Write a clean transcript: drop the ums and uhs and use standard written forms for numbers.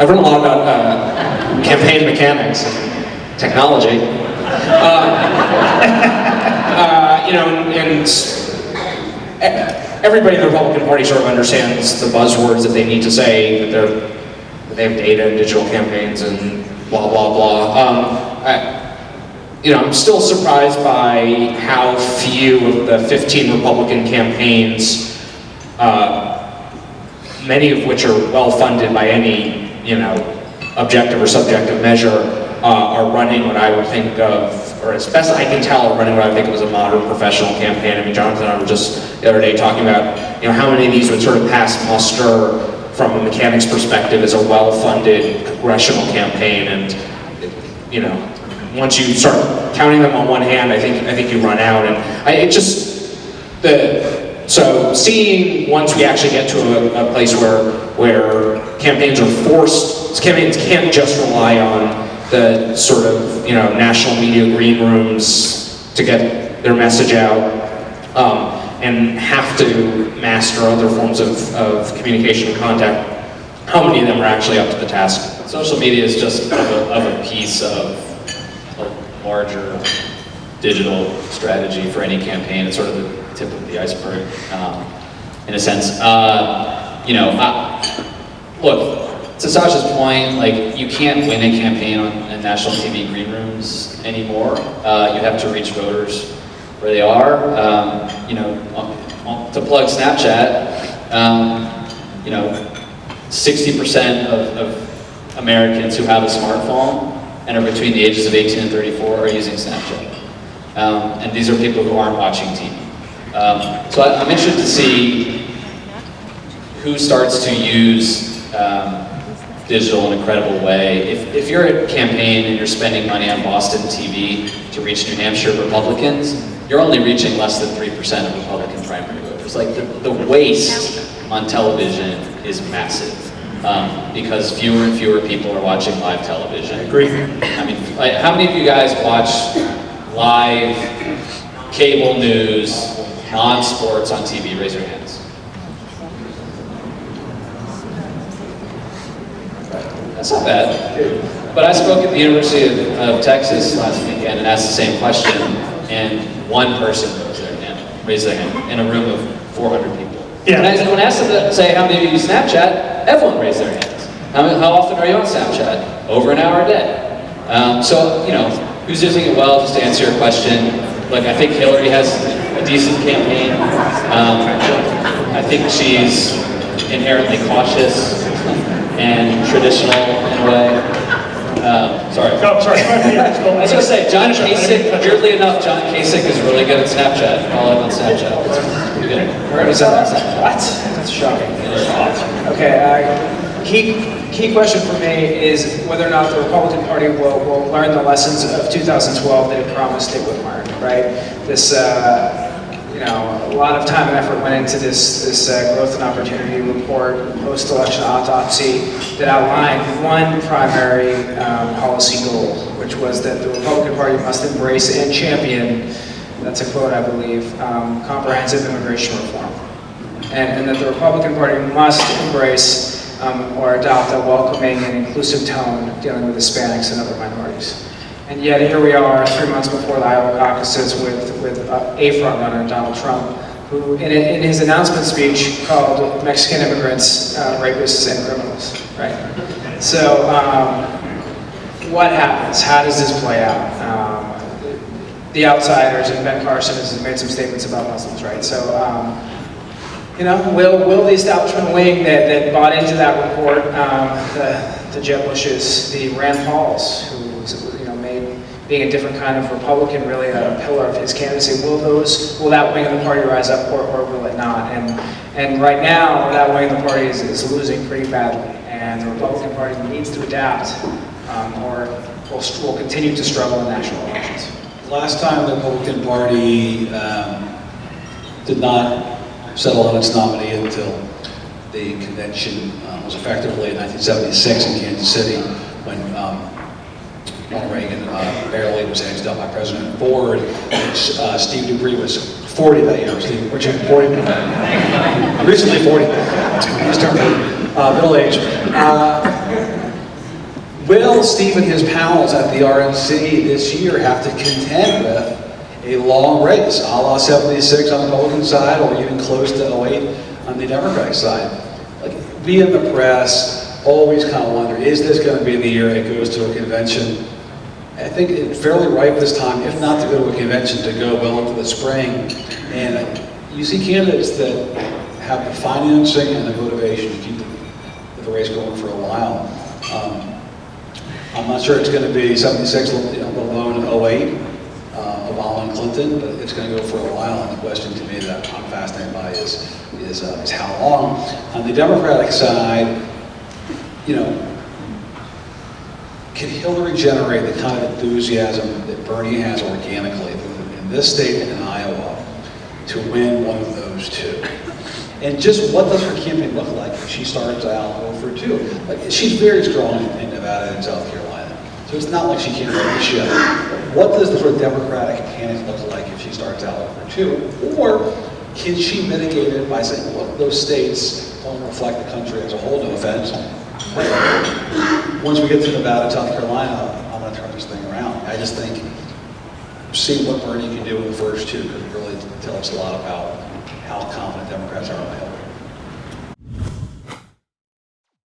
I've read a lot about campaign mechanics and technology. And everybody in the Republican Party sort of understands the buzzwords that they need to say, that they have data and digital campaigns and blah, blah, blah. I'm still surprised by how few of the 15 Republican campaigns, many of which are well-funded by any, objective or subjective measure, are running what I would think of, or as best I can tell, are running what I think of as a modern professional campaign. I mean, Jonathan and I were just the other day talking about, how many of these would sort of pass muster from a mechanics perspective as a well-funded congressional campaign, and, once you start counting them on one hand, I think you run out, and so seeing once we actually get to a place where campaigns can't just rely on the sort of national media green rooms to get their message out, and have to master other forms of communication and contact. How many of them are actually up to the task? Social media is just of a piece of a larger digital strategy for any campaign. It's sort of the tip of the iceberg, in a sense. Look, to Sasha's point, you can't win a campaign on national TV green rooms anymore. You have to reach voters where they are. To plug Snapchat, 60% of Americans who have a smartphone and are between the ages of 18 and 34 are using Snapchat. And these are people who aren't watching TV. So I'm interested to see who starts to use digital in a credible way. If you're a campaign and you're spending money on Boston TV to reach New Hampshire Republicans, you're only reaching less than 3% of Republican primary voters. The waste on television is massive, because fewer and fewer people are watching live television. I agree. I mean, how many of you guys watch live cable news, non-sports on TV? Raise your hands. That's not bad. But I spoke at the University of Texas last weekend and asked the same question, and one person raised their hand in a room of 400 people. Yeah. When I asked them to say how many of you use Snapchat, everyone raised their hands. How often are you on Snapchat? Over an hour a day. So, who's using it well? Just to answer your question, I think Hillary has a decent campaign. I think she's inherently cautious and traditional in a way. Sorry. Oh, sorry. I was going to say, John Kasich, weirdly enough, John Kasich is really good at Snapchat. Follow him on Snapchat. It's pretty good. Where is that? What? That's shocking. Okay, key question for me is whether or not the Republican Party will learn the lessons of 2012 that it promised it would learn, right? This, a lot of time and effort went into this growth and opportunity report, post-election autopsy, that outlined one primary policy goal, which was that the Republican Party must embrace and champion, that's a quote I believe, comprehensive immigration reform. And that the Republican Party must embrace or adopt a welcoming and inclusive tone dealing with Hispanics and other minorities. And yet here we are 3 months before the Iowa caucuses with a frontrunner, Donald Trump, who in his announcement speech called Mexican immigrants rapists and criminals, right? So what happens? How does this play out? The outsiders, and Ben Carson has made some statements about Muslims, right? So will the establishment wing that bought into that report, the Jeb Bushes, the Rand Pauls, who made being a different kind of Republican really a pillar of his candidacy, will that wing of the party rise up or will it not? And right now, that wing of the party is losing pretty badly, and the Republican Party needs to adapt, or will continue to struggle in national elections. Last time the Republican Party did not settle on its nominee until the convention was effectively in 1976 in Kansas City, when Ronald Reagan barely was edged up by President Ford. Steve Dupree was 40 that year. Steve, weren't you 40? Recently 40. He's turned middle age. Will Steve and his pals at the RNC this year have to contend with a long race, a la 76 on the Republican side, or even close to 08 on the Democratic side? Like, we in the press always kind of wonder, is this going to be the year it goes to a convention? I think it's fairly ripe this time, if not to go to a convention, to go well into the spring. And you see candidates that have the financing and the motivation to keep the race going for a while. I'm not sure it's going to be 76, let alone 08, Obama and Clinton, but it's going to go for a while. And the question to me that I'm fascinated by is how long. On the Democratic side, can Hillary generate the kind of enthusiasm that Bernie has organically in this state and in Iowa to win one of those two? And just what does her campaign look like if she starts out over two? Like, she's very strong in Nevada and South Carolina, so it's not like she can't run the ship. What does the sort of Democratic candidate look like if she starts out over two? Or can she mitigate it by saying, look, those states don't reflect the country as a whole, no offense. Once we get to Nevada, South Carolina, I'm going to turn this thing around. I just think seeing what Bernie can do in the first two could really tell us a lot about how confident Democrats are in Hillary.